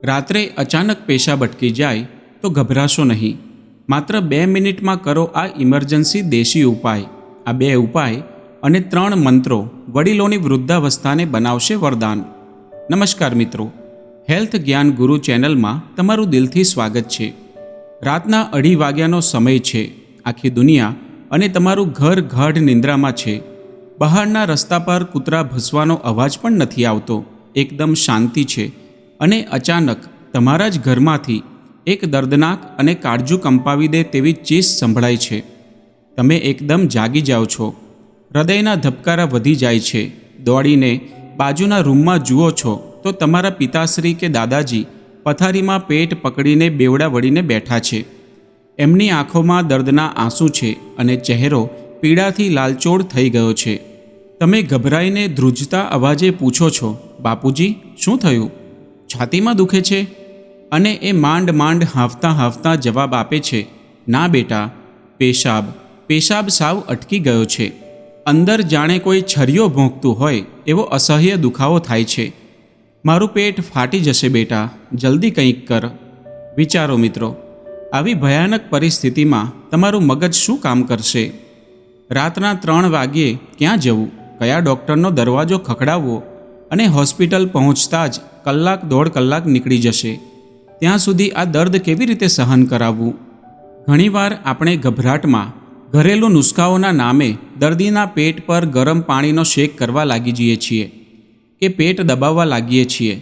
રાત્રે અચાનક પેશાબ અટકી જાય તો ગભરાશો નહીં. માત્ર 2 મિનિટમાં કરો આ ઇમરજન્સી દેશી ઉપાય. આ 2 ઉપાય અને 3 મંત્રો વડીલોની વૃદ્ધાવસ્થાને બનાવશે વરદાન. નમસ્કાર મિત્રો, હેલ્થ જ્ઞાન ગુરુ ચેનલમાં તમારું દિલથી સ્વાગત છે. રાતના 2:30 વાગ્યાનો સમય છે. આખી દુનિયા અને તમારું ઘર ગાઢ નિંદ્રામાં છે. બહારના રસ્તા પર કૂતરા ભસવાનો અવાજ પણ નથી આવતો. એકદમ શાંતિ છે અને અચાનક તમારા જ ઘરમાંથી એક દર્દનાક અને કાળજું કંપાવી દે તેવી ચીસ સંભળાય છે. તમે એકદમ જાગી જાઓ છો. હૃદયના ધબકારા વધી જાય છે. દોડીને બાજુના રૂમમાં જુઓ છો તો તમારા પિતાશ્રી કે દાદાજી પથારીમાં પેટ પકડીને બેવડા વળીને બેઠા છે. એમની આંખોમાં દર્દના આંસુ છે અને ચહેરો પીડાથી લાલચોળ થઈ ગયો છે. તમે ગભરાઈને ધ્રુજતા અવાજે પૂછો છો, બાપુજી શું થયું? છાતીમાં દુખે છે? અને એ માંડ માંડ હાંફતા હાંફતા જવાબ આપે છે, ના બેટા, પેશાબ સાવ અટકી ગયો છે. અંદર જાણે કોઈ છરીઓ ભોંકતું હોય એવો અસહ્ય દુખાવો થાય છે. મારું પેટ ફાટી જશે બેટા, જલ્દી કંઈક કર. વિચારો મિત્રો, આવી ભયાનક પરિસ્થિતિમાં તમારું મગજ શું કામ કરશે? રાતના 3 વાગ્યે ક્યાં જવું? કયા ડૉક્ટરનો દરવાજો ખખડાવવો? અને હોસ્પિટલ પહોંચતા જ 1-1.5 કલાક નીકળી જશે. ત્યાં સુધી આ દર્દ કેવી રીતે સહન કરાવવું? ઘણીવાર આપણે ગભરાટમાં ઘરેલું નુસ્ખાઓના નામે દર્દીના પેટ પર ગરમ પાણીનો શેક કરવા લાગી જઈએ છીએ કે પેટ દબાવવા લાગીએ છીએ.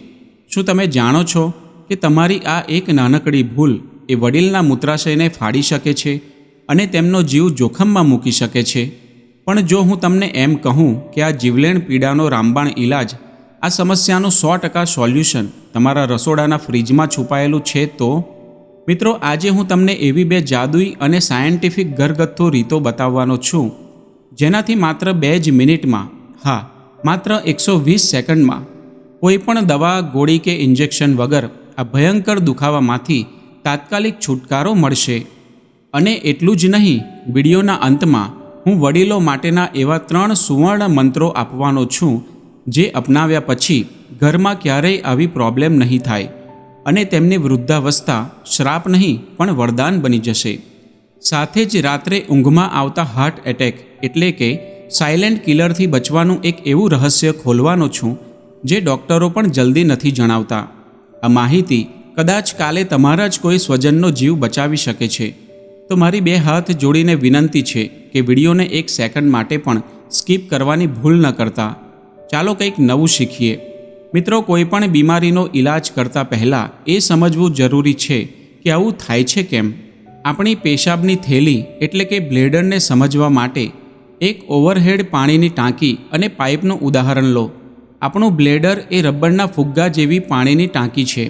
શું તમે જાણો છો કે તમારી આ એક નાનકડી ભૂલ એ વડીલના મૂત્રાશયને ફાડી શકે છે અને તેમનો જીવ જોખમમાં મૂકી શકે છે? પણ જો હું તમને એમ કહું કે આ જીવલેણ પીડાનો રામબાણ ઈલાજ, આ સમસ્યાનું 100% સોલ્યુશન તમારા રસોડાના ફ્રીજમાં છુપાયેલું છે તો? મિત્રો, આજે હું તમને એવી 2 જાદુઈ અને સાયન્ટિફિક ઘરગથ્થુ રીતો બતાવવાનો છું જેનાથી માત્ર 2 જ મિનિટમાં, હા માત્ર 120 સેકન્ડમાં કોઈપણ દવા, ગોળી કે ઇન્જેક્શન વગર આ ભયંકર દુખાવામાંથી તાત્કાલિક છુટકારો મળશે. અને એટલું જ નહીં, વિડીયોના અંતમાં હું વડીલો માટેના એવા 3 સુવર્ણ મંત્રો આપવાનો છું જે અપનાવ્યા પછી ઘરમાં ક્યારેય આવી પ્રોબ્લેમ નહીં થાય અને તેમની વૃદ્ધાવસ્થા શ્રાપ નહીં પણ વરદાન બની જશે. સાથે જ રાત્રે ઊંઘમાં આવતા હાર્ટ એટેક એટલે કે સાયલેન્ટ કિલરથી બચવાનું એક એવું રહસ્ય ખોલવાનો છું જે ડૉક્ટરો પણ જલ્દી નથી જણાવતા. આ માહિતી કદાચ કાલે તમારા જ કોઈ સ્વજનનો જીવ બચાવી શકે છે. તો મારી 2 હાથ જોડીને વિનંતી છે કે વિડીયોને 1 સેકન્ડ માટે પણ સ્કીપ કરવાની ભૂલ ન કરતા. ચાલો કંઈક નવું શીખીએ. મિત્રો, કોઈપણ બીમારીનો ઈલાજ કરતાં પહેલાં એ સમજવું જરૂરી છે કે આવું થાય છે કેમ. આપણી પેશાબની થેલી એટલે કે બ્લેડરને સમજવા માટે એક ઓવરહેડ પાણીની ટાંકી અને પાઇપનું ઉદાહરણ લો. આપણું બ્લેડર એ રબરના ફુગ્ગા જેવી પાણીની ટાંકી છે.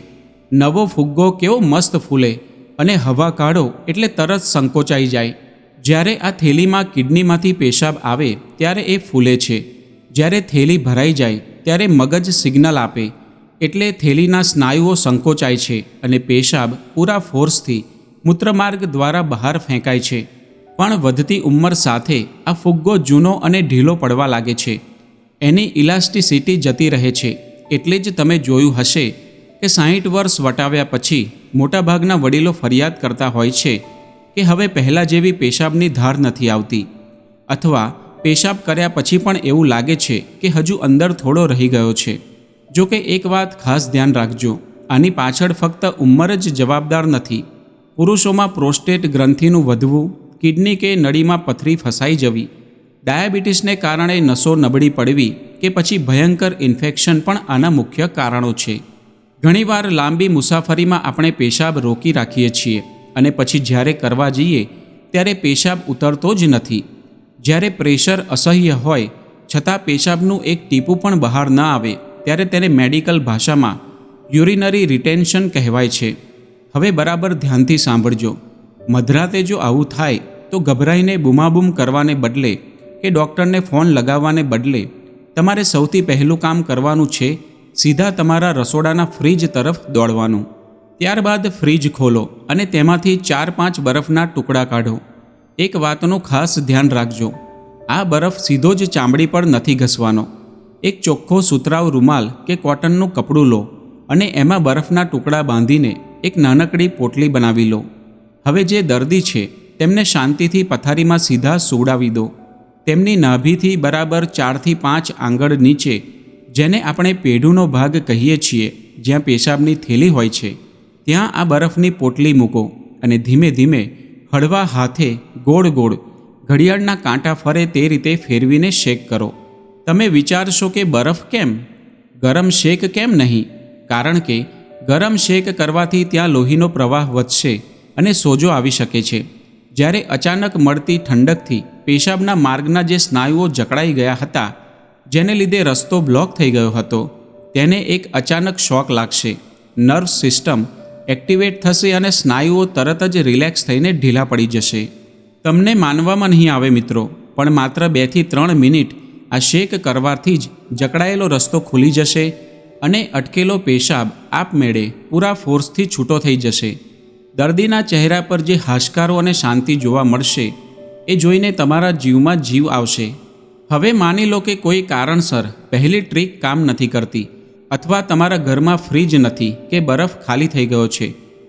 નવો ફુગ્ગો કેવો મસ્ત ફૂલે અને હવા કાઢો એટલે તરત સંકોચાઈ જાય. જ્યારે આ થેલીમાં કિડનીમાંથી પેશાબ આવે ત્યારે એ ફૂલે છે. જ્યારે થેલી ભરાઈ જાય ત્યારે મગજ સિગ્નલ આપે એટલે થેલીના સ્નાયુઓ સંકોચાય છે અને પેશાબ પૂરા ફોર્સથી મૂત્રમાર્ગ દ્વારા બહાર ફેંકાય છે. પણ વધતી ઉંમર સાથે આ ફુગ્ગો જૂનો અને ઢીલો પડવા લાગે છે. એની ઇલાસ્ટિસિટી જતી રહે છે. એટલે જ તમે જોયું હશે કે 60 વર્ષ વટાવ્યા પછી મોટાભાગના વડીલો ફરિયાદ કરતા હોય છે કે હવે પહેલાં જેવી પેશાબની ધાર નથી આવતી, અથવા પેશાબ કર્યા પછી પણ એવું લાગે છે કે હજુ અંદર થોડો રહી ગયો છે. જો કે એક વાત ખાસ ધ્યાન રાખજો, આની પાછળ ફક્ત ઉંમર જ જવાબદાર નથી. પુરુષોમાં પ્રોસ્ટેટ ગ્રંથિનું વધવું, કિડની કે નળીમાં પથરી ફસાઈ જવી, ડાયાબિટીસને કારણે નસો નબળી પડવી કે પછી ભયંકર ઇન્ફેક્શન પણ આના મુખ્ય કારણો છે. ઘણીવાર લાંબી મુસાફરીમાં આપણે પેશાબ રોકી રાખીએ છીએ અને પછી જ્યારે કરવા જઈએ ત્યારે પેશાબ ઉતરતો જ નથી. જ્યારે પ્રેશર અસહ્ય હોય છતાં પેશાબનું એક ટીપું પણ બહાર ન આવે ત્યારે તેને મેડિકલ ભાષામાં યુરિનરી રિટેન્શન કહેવાય છે. હવે બરાબર ધ્યાનથી સાંભળજો. મધરાતે જો આવું થાય તો ગભરાઈને બૂમાબૂમ કરવાને બદલે કે ડૉક્ટરને ફોન લગાવવાને બદલે તમારે સૌથી પહેલું કામ કરવાનું છે સીધા તમારા રસોડાના ફ્રીજ તરફ દોડવાનું. ત્યારબાદ ફ્રીજ ખોલો અને તેમાંથી 4-5 બરફના ટુકડા કાઢો. એક વાતનું ખાસ ધ્યાન રાખજો, આ બરફ સીધો જ ચામડી પર નથી ઘસવાનો. એક ચોખ્ખો સુતરાઉ રૂમાલ કે કોટનનું કપડું લો અને એમાં બરફના ટુકડા બાંધીને એક નાનકડી પોટલી બનાવી લો. હવે જે દર્દી છે તેમને શાંતિથી પથારીમાં સીધા સુવડાવી દો. તેમની નાભીથી બરાબર 4 થી 5 આંગળ નીચે, જેને આપણે પેઢુનો ભાગ કહીએ છીએ, જ્યાં પેશાબની થેલી હોય છે, ત્યાં આ બરફની પોટલી મૂકો અને ધીમે ધીમે હળવા હાથે ગોળ ગોળ ઘડિયાળના કાંટા ફરે તે રીતે ફેરવીને શેક કરો. તમે વિચારશો કે બરફ કેમ? ગરમ શેક કેમ નહીં? કારણ કે ગરમ શેક કરવાથી ત્યાં લોહીનો પ્રવાહ વધશે અને સોજો આવી શકે છે. જ્યારે અચાનક મળતી ઠંડકથી પેશાબના માર્ગના જે સ્નાયુઓ જકડાઈ ગયા હતા, જેને લીધે રસ્તો બ્લોક થઈ ગયો હતો, તેને એક અચાનક શોક લાગશે. નર્વ સિસ્ટમ એક્ટિવેટ થશે અને સ્નાયુઓ તરત જ રિલેક્સ થઈને ઢીલા પડી જશે. તમને માનવામાં નહીં આવે મિત્રો, પણ માત્ર 2 થી 3 મિનિટ આ શેક કરવાથી જ જકડાયેલો રસ્તો ખુલી જશે અને અટકેલો પેશાબ આપમેળે પૂરા ફોર્સથી છૂટો થઈ જશે. દર્દીના ચહેરા પર જે હાશકારો અને શાંતિ જોવા મળશે, એ જોઈને તમારા જીવમાં જીવ આવશે. હવે માની લો કે કોઈ કારણસર પહેલી ટ્રીક કામ નથી કરતી, અથવા તમારા ઘરમાં ફ્રીજ નથી કે બરફ ખાલી થઈ ગયો છે,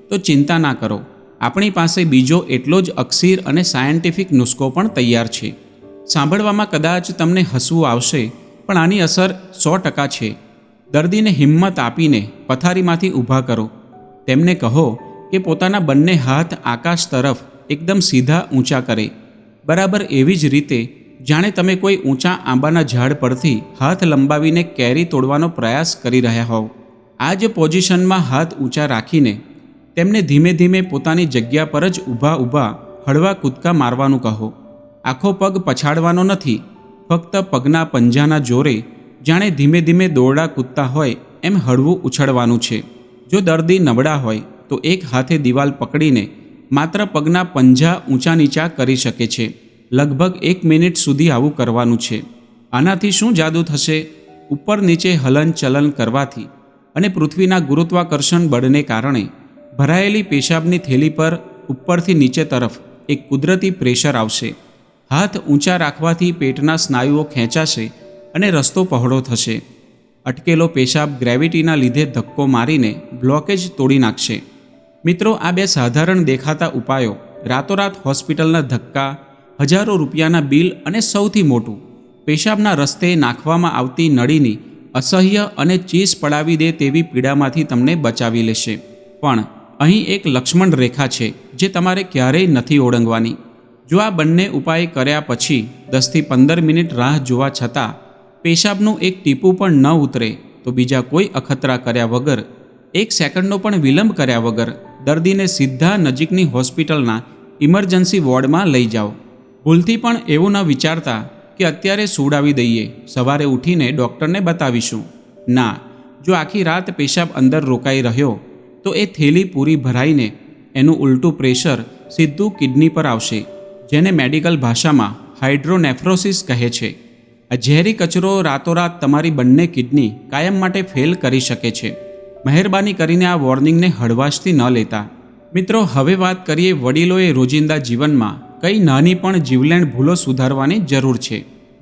તો ચિંતા ના કરો. આપણી પાસે બીજો એટલો જ અક્સીર અને સાયન્ટિફિક નુસ્ખો પણ તૈયાર છે. સાંભળવામાં કદાચ તમને હસવું આવશે, પણ આની અસર 100% છે. દર્દીને હિંમત આપીને પથારીમાંથી ઊભા કરો. તેમને કહો કે પોતાના બંને હાથ આકાશ તરફ એકદમ સીધા ઊંચા કરે, બરાબર એવી જ રીતે જાણે તમે કોઈ ઊંચા આંબાના ઝાડ પરથી હાથ લંબાવીને કેરી તોડવાનો પ્રયાસ કરી રહ્યા હોવ. આ જ પોઝિશનમાં હાથ ઊંચા રાખીને તેમને ધીમે ધીમે પોતાની જગ્યા પર જ ઊભા ઊભા હળવા કૂદકા મારવાનું કહો. આખો પગ પછાડવાનો નથી, ફક્ત પગના પંજાના જોરે જાણે ધીમે ધીમે દોરડા કૂદતા હોય એમ હળવું ઉછળવાનું છે. જો દર્દી નબળા હોય તો એક હાથે દિવાલ પકડીને માત્ર પગના પંજા ઊંચા નીચા કરી શકે છે. લગભગ 1 મિનિટ સુધી આવું કરવાનું છે. આનાથી શું જાદુ થશે? ઉપર નીચે હલનચલન કરવાથી અને પૃથ્વીના ગુરુત્વાકર્ષણ બળને કારણે ભરાયેલી પેશાબની થેલી પર ઉપરથી નીચે તરફ એક કુદરતી પ્રેશર આવશે. હાથ ઊંચા રાખવાથી પેટના સ્નાયુઓ ખેંચાશે અને રસ્તો પહોળો થશે. અટકેલો પેશાબ ગ્રેવિટીના લીધે ધક્કો મારીને બ્લોકેજ તોડી નાખશે. મિત્રો, આ 2 સાધારણ દેખાતા ઉપાયો રાતોરાત હોસ્પિટલના ધક્કા, હજારો રૂપિયાના બિલ અને સૌથી મોટું, પેશાબના રસ્તે નાખવામાં આવતી નળીની અસહ્ય અને ચીસ પડાવી દે તેવી પીડામાંથી તમને બચાવી લેશે. પણ અહીં એક લક્ષ્મણ રેખા છે જે તમારે ક્યારેય નથી ઓળંગવાની. જો આ બંને ઉપાય કર્યા પછી 10 થી 15 મિનિટ રાહ જોવા છતાં પેશાબનું એક ટીપું પણ ન ઉતરે, તો બીજા કોઈ અખતરા કર્યા વગર, 1 સેકન્ડનો પણ વિલંબ કર્યા વગર દર્દીને સીધા નજીકની હોસ્પિટલના ઇમરજન્સી વોર્ડમાં લઈ જાઓ. ભૂલથી પણ એવું ન વિચારતા કે અત્યારે સુવડાવી દઈએ, સવારે ઉઠીને ડૉક્ટરને બતાવીશું. ના, જો આખી રાત પેશાબ અંદર રોકાઈ રહ્યો તો એ થેલી પૂરી ભરાઈને એનું ઉલટું પ્રેશર સીધું કિડની પર આવશે, જેને મેડિકલ ભાષામાં હાઇડ્રોનેફ્રોસિસ કહે છે. આ ઝેરી કચરો રાતોરાત તમારી બંને કિડની કાયમ માટે ફેલ કરી શકે છે. મહેરબાની કરીને આ વોર્નિંગને હળવાશથી ન લેતા. મિત્રો, હવે વાત કરીએ વડીલોએ રોજિંદા જીવનમાં કઈ નાની પણ જીવલેણ ભૂલો સુધારવાની જરૂર છે.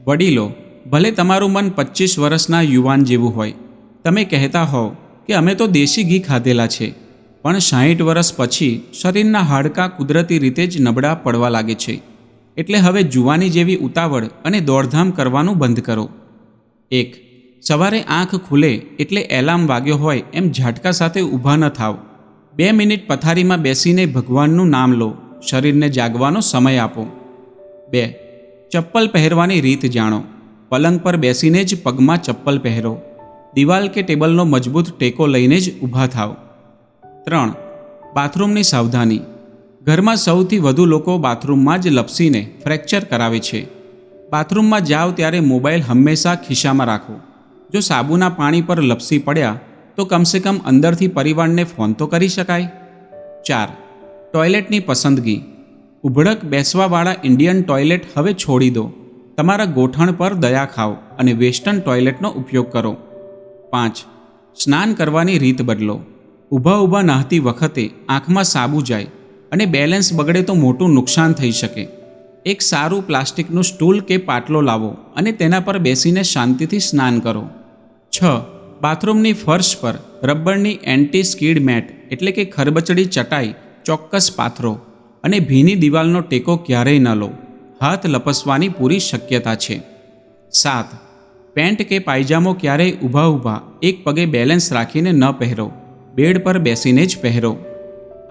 વડીલો, ભલે તમારું મન 25 વર્ષના યુવાન જેવું હોય, તમે કહેતા હોવ કે અમે તો દેશી ઘી ખાધેલા છે, પણ 60 વર્ષ પછી શરીરના હાડકાં કુદરતી રીતે જ નબળા પડવા લાગે છે. એટલે હવે જુવાની જેવી ઉતાવળ અને દોડધામ કરવાનું બંધ કરો. 1. સવારે આંખ ખુલે એટલે એલાર્મ વાગ્યો હોય એમ ઝાટકા સાથે ઊભા ન થાવ. 2 મિનિટ પથારીમાં બેસીને ભગવાનનું નામ લો. શરીરને જાગવાનો સમય આપો. 2. ચપ્પલ પહેરવાની રીત જાણો. પલંગ પર બેસીને જ પગમાં ચપ્પલ પહેરો. દિવાલ કે ટેબલનો મજબૂત ટેકો લઈને જ ઊભા થાવ. 3. બાથરૂમની સાવધાની. ઘરમાં સૌથી વધુ લોકો બાથરૂમમાં જ લપસીને ફ્રેક્ચર કરાવે છે. બાથરૂમમાં જાઓ ત્યારે મોબાઈલ હંમેશા ખિસ્સામાં રાખો. જો સાબુના પાણી પર લપસી પડ્યા તો કમસે કમ અંદરથી પરિવારને ફોન તો કરી શકાય. 4. ટોયલેટની પસંદગી. ઉભડક બેસવાવાળા ઇન્ડિયન ટોયલેટ હવે છોડી દો. તમારા ગોઠણ પર દયા ખાઓ અને વેસ્ટર્ન ટોયલેટનો ઉપયોગ કરો. 5. સ્નાન કરવાની રીત બદલો. ઊભા ઊભા નહાતી વખતે આંખમાં સાબુ જાય અને બેલેન્સ બગડે તો મોટું નુકસાન થઈ શકે. એક સારું પ્લાસ્ટિકનું સ્ટૂલ કે પાટલો લાવો અને તેના પર બેસીને શાંતિથી સ્નાન કરો. 6. બાથરૂમની ફર્શ પર રબરની એન્ટી સ્કીડ મેટ એટલે કે ખરબચડી ચટાઈ ચોક્કસ પાથરો અને ભીની દિવાલનો ટેકો ક્યારેય ન લો. હાથ લપસવાની પૂરી શક્યતા છે. 7. પેન્ટ કે પાયજામો ક્યારેય ઊભા એક પગે બેલેન્સ રાખીને ન પહેરો. બેડ પર બેસીને જ પહેરો.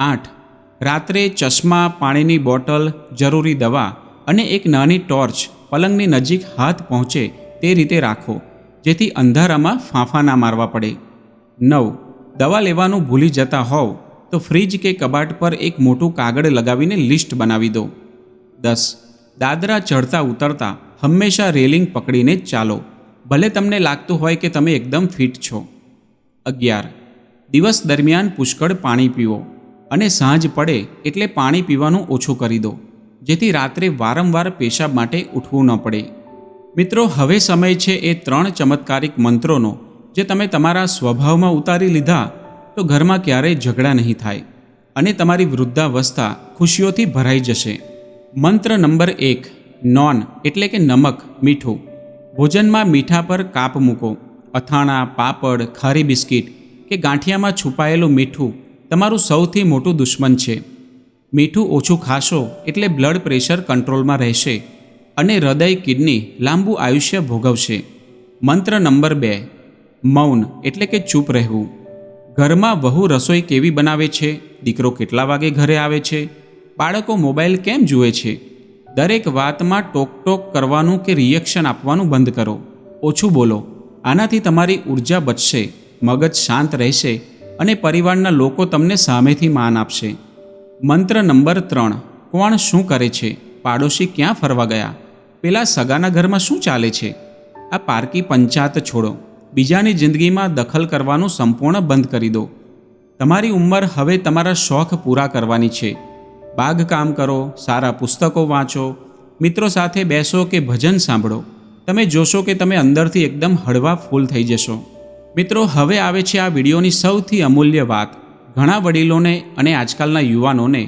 8. રાત્રે ચશ્મા, પાણીની બોટલ, જરૂરી દવા અને એક નાની ટોર્ચ પલંગની નજીક હાથ પહોંચે તે રીતે રાખો, જેથી અંધારામાં ફાંફા ના મારવા પડે. 9. દવા લેવાનું ભૂલી જતા હોવ તો ફ્રીજ કે કબાટ પર એક મોટું કાગળ લગાવીને લિસ્ટ બનાવી દો. 10. દાદરા ચડતા ઉતરતા હંમેશા રેલિંગ પકડીને જ ચાલો, ભલે તમને લાગતું હોય કે તમે એકદમ ફિટ છો. 11. દિવસ દરમિયાન પુષ્કળ પાણી પીવો અને સાંજ પડે એટલે પાણી પીવાનું ઓછું કરી દો, જેથી રાત્રે વારંવાર પેશાબ માટે ઉઠવું ન પડે. મિત્રો, હવે સમય છે એ 3 ચમત્કારિક મંત્રોનો, જે તમે તમારા સ્વભાવમાં ઉતારી લીધા તો ઘરમાં ક્યારેય ઝઘડા નહીં થાય અને તમારી વૃદ્ધાવસ્થા ખુશીઓથી ભરાઈ જશે. મંત્ર નંબર 1. નોન એટલે કે નમક, મીઠું. ભોજનમાં મીઠા પર કાપ મૂકો. અથાણા, પાપડ, ખારી બિસ્કિટ કે ગાંઠિયામાં છુપાયેલું મીઠું તમારું સૌથી મોટું દુશ્મન છે. મીઠું ઓછું ખાશો એટલે બ્લડ પ્રેશર કંટ્રોલમાં રહેશે અને હૃદય, કિડની લાંબુ આયુષ્ય ભોગવશે. મંત્ર નંબર 2. મૌન એટલે કે ચૂપ રહેવું. ઘરમાં વહુ રસોઈ કેવી બનાવે છે, દીકરો કેટલા વાગે ઘરે આવે છે, બાળકો મોબાઈલ કેમ જુએ છે, દરેક વાતમાં ટોક કરવાનું કે રિએક્શન આપવાનું બંધ કરો. ઓછું બોલો. આનાથી તમારી ઉર્જા બચશે, મગજ શાંત રહેશે અને પરિવારના લોકો તમને સામેથી માન આપશે. મંત્ર નંબર 3. કોણ શું કરે છે, પાડોશી ક્યાં ફરવા ગયા, પેલા સગાના ઘરમાં શું ચાલે છે, આ પારકી પંચાયત છોડો. બીજાની જિંદગીમાં દખલ કરવાનું સંપૂર્ણ બંધ કરી દો. તમારી ઉંમર હવે તમારા શોખ પૂરા કરવાની છે. બાગકામ કરો, સારા પુસ્તકો વાંચો, મિત્રો સાથે બેસો કે ભજન સાંભળો. તમે જોશો કે તમે અંદરથી એકદમ હળવા ફૂલ થઈ જશો. મિત્રો, હવે આવે છે આ વિડીયોની સૌથી અમૂલ્ય વાત. ઘણા વડીલોને અને આજકાલના યુવાનોને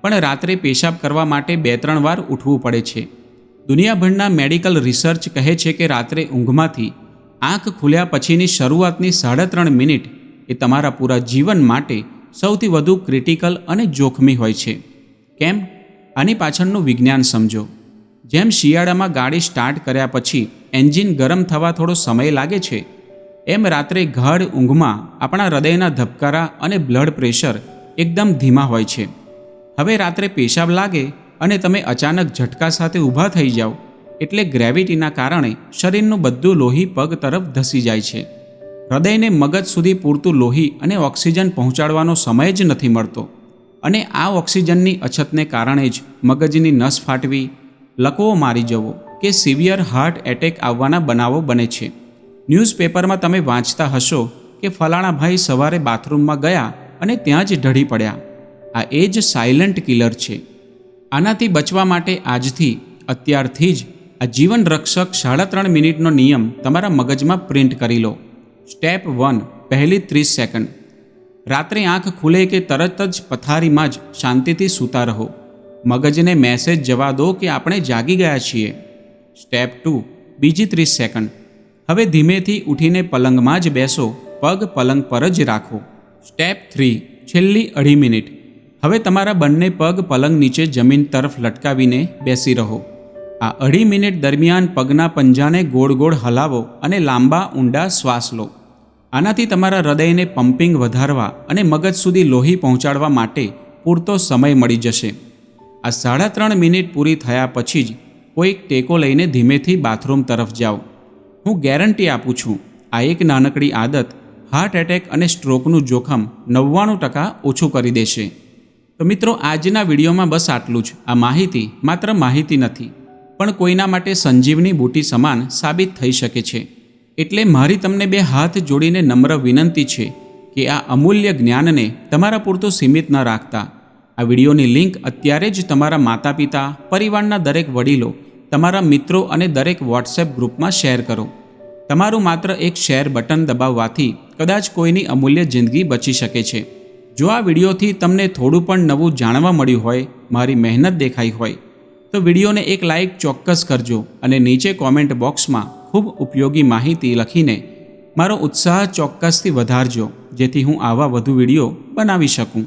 પણ રાત્રે પેશાબ કરવા માટે 2-3 વાર ઉઠવું પડે છે. દુનિયાભરના મેડિકલ રિસર્ચ કહે છે કે રાત્રે ઊંઘમાંથી આંખ ખુલ્યા પછીની શરૂઆતની 3.5 મિનિટ એ તમારા પૂરા જીવન માટે સૌથી વધુ ક્રિટિકલ અને જોખમી હોય છે. કેમ? આની પાછળનું વિજ્ઞાન સમજો. જેમ શિયાળામાં ગાડી સ્ટાર્ટ કર્યા પછી એન્જિન ગરમ થવા થોડો સમય લાગે છે, એમ રાત્રે ગાઢ ઊંઘમાં આપણા હૃદયના ધબકારા અને બ્લડ પ્રેશર એકદમ ધીમા હોય છે. હવે રાત્રે પેશાબ લાગે અને તમે અચાનક ઝટકા સાથે ઊભા થઈ જાઓ એટલે ગ્રેવિટીના કારણે શરીરનું બધું લોહી પગ તરફ ધસી જાય છે. હૃદયને મગજ સુધી પૂરતું લોહી અને ઓક્સિજન પહોંચાડવાનો સમય જ નથી મળતો અને આ ઓક્સિજનની અછતને કારણે જ મગજની નસ ફાટવી, લકવો મારી જવો કે સિવિયર હાર્ટ એટેક આવવાના બનાવો બને છે. ન્યૂઝપેપરમાં તમે વાંચતા હશો કે ફલાણા ભાઈ સવારે બાથરૂમમાં ગયા અને ત્યાં જ ઢળી પડ્યા. આ એ જ સાયલન્ટ કિલર છે. આનાથી બચવા માટે આજથી, અત્યારથી જ આ જીવન રક્ષક 3.5 મિનિટનો નિયમ તમારા મગજમાં પ્રિન્ટ કરી લો. સ્ટેપ 1. પહેલી 30 સેકન્ડ. રાત્રે આંખ ખુલે કે તરત જ પથારીમાં જ શાંતિથી સૂતા રહો. મગજને મેસેજ જવા દો કે આપણે જાગી ગયા છીએ. સ્ટેપ 2. બીજી 30 સેકન્ડ. હવે ધીમેથી ઉઠીને પલંગમાં જ બેસો, પગ પલંગ પર જ રાખો. સ્ટેપ 3. છેલ્લી 1/2 મિનિટ. હવે તમારા બંને પગ પલંગ નીચે જમીન તરફ લટકાવીને બેસી રહો. આ 1/2 મિનિટ દરમિયાન પગના પંજાને ગોળ ગોળ હલાવો અને લાંબા ઊંડા શ્વાસ લો. આનાથી તમારા હૃદયને પમ્પિંગ વધારવા અને મગજ સુધી લોહી પહોંચાડવા માટે પૂરતો સમય મળી જશે. આ 3.5 મિનિટ પૂરી થયા પછી જ કોઈક ટેકો લઈને ધીમેથી બાથરૂમ તરફ જાઓ. હું ગેરંટી આપું છું, આ એક નાનકડી આદત હાર્ટ એટેક અને સ્ટ્રોકનું જોખમ 99% ઓછું કરી દેશે. તો મિત્રો, આજના વિડીયોમાં બસ આટલું જ. આ માહિતી માત્ર માહિતી નથી, પણ કોઈના માટે સંજીવની બૂટી સમાન સાબિત થઈ શકે છે. એટલે મારી તમને 2 હાથ જોડીને નમ્ર વિનંતી છે કે આ અમૂલ્ય જ્ઞાનને તમારા પૂરતું સીમિત ન રાખતા આ વિડીયોની લિંક અત્યારે જ તમારા માતા પિતા, પરિવારના દરેક વડીલો, તમારા મિત્રો અને દરેક વોટ્સએપ ગ્રુપમાં શેર કરો. તમારું માત્ર એક શેર બટન દબાવવાથી કદાચ કોઈની અમૂલ્ય જિંદગી બચી શકે છે. જો આ વિડીયોથી તમને થોડું પણ નવું જાણવા મળ્યું હોય, મારી મહેનત દેખાઈ હોય, તો વિડીયોને એક લાઇક ચોક્કસ કરજો અને નીચે કોમેન્ટ બોક્સમાં ખૂબ ઉપયોગી માહિતી લખીને મારો ઉત્સાહ ચોક્કસથી વધારજો, જેથી હું આવા વધુ વિડીયો બનાવી શકું.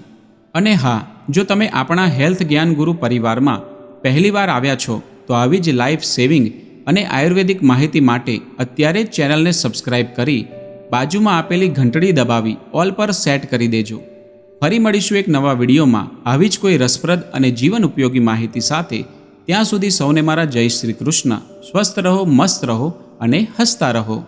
અને હા, જો તમે આપણા હેલ્થ જ્ઞાન ગુરુ પરિવારમાં પહેલીવાર આવ્યા છો તો આવી જ લાઈફ સેવિંગ અને આયુર્વેદિક માહિતી માટે અત્યારે જ ચેનલને સબસ્ક્રાઇબ કરી બાજુમાં આપેલી ઘંટડી દબાવી ઓલ પર સેટ કરી દેજો. ફરી મળીશું એક નવા વિડીયોમાં આવી જ કોઈ રસપ્રદ અને જીવન ઉપયોગી માહિતી સાથે. ત્યાં સુધી સૌને મારા જય શ્રી કૃષ્ણ. સ્વસ્થ રહો, મસ્ત રહો અને હસતા રહો.